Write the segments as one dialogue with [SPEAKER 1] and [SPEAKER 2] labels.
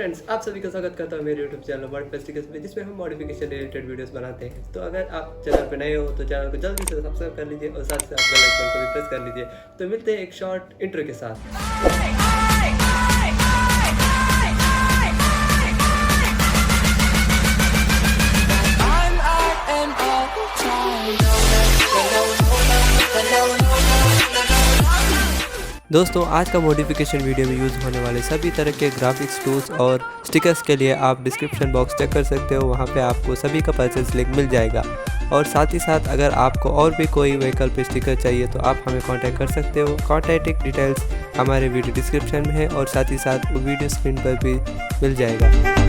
[SPEAKER 1] Friends, आप सभी का स्वागत करता हूँ मेरे यूट्यूब चैनल मॉडिफाइस्टिकर्स में, जिसमें हम मॉडिफिकेशन रिलेटेड वीडियोस बनाते हैं। तो अगर आप चैनल पर नए हो तो चैनल को जल्दी से सब्सक्राइब कर लीजिए और साथ ही साथ बेल आइकन को भी प्रेस कर लीजिए। तो मिलते हैं एक शॉर्ट इंट्रो के साथ। दोस्तों, आज का मॉडिफिकेशन वीडियो में यूज़ होने वाले सभी तरह के ग्राफिक्स टूल्स और स्टिकर्स के लिए आप डिस्क्रिप्शन बॉक्स चेक कर सकते हो। वहां पे आपको सभी का परचेज लिंक मिल जाएगा। और साथ ही साथ अगर आपको और भी कोई व्हीकल पे स्टिकर चाहिए तो आप हमें कांटेक्ट कर सकते हो। कांटेक्ट डिटेल्स हमारे वीडियो डिस्क्रिप्शन में है और साथ ही साथ वीडियो स्क्रीन पर भी मिल जाएगा।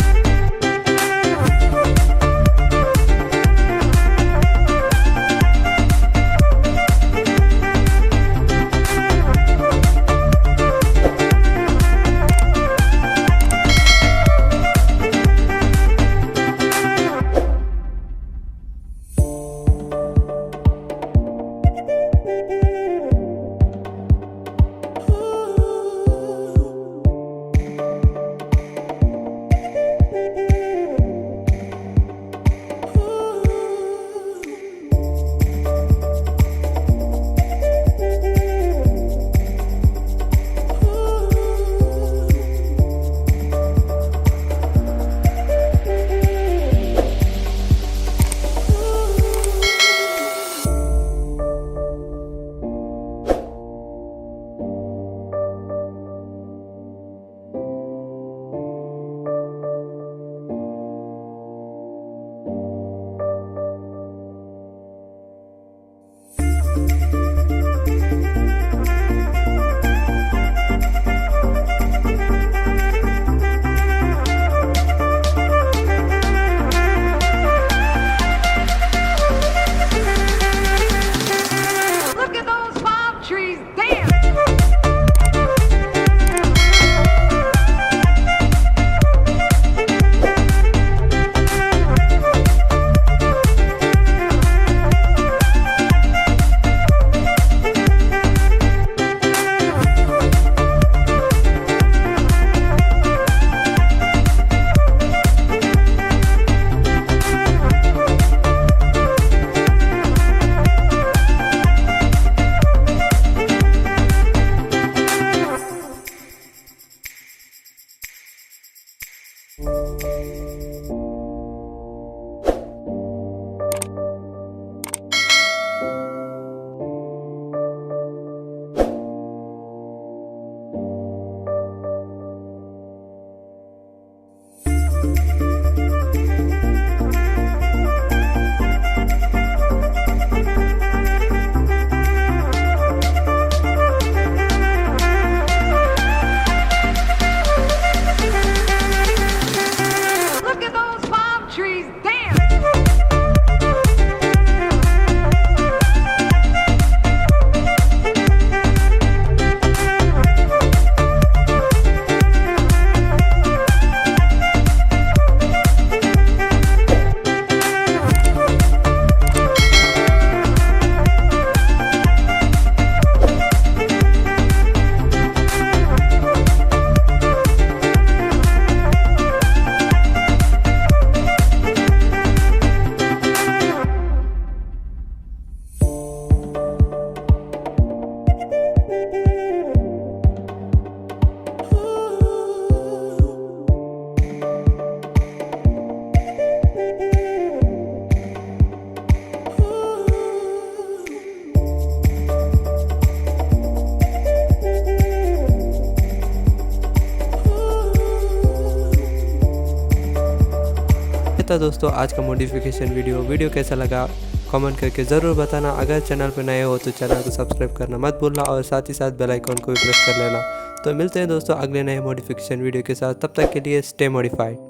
[SPEAKER 1] था दोस्तों आज का मॉडिफिकेशन वीडियो कैसा लगा कमेंट करके ज़रूर बताना। अगर चैनल पर नए हो तो चैनल को सब्सक्राइब करना मत भूलना और साथ ही साथ बेल आइकन को भी प्रेस कर लेना। तो मिलते हैं दोस्तों अगले नए मॉडिफिकेशन वीडियो के साथ, तब तक के लिए स्टे मॉडिफाइड।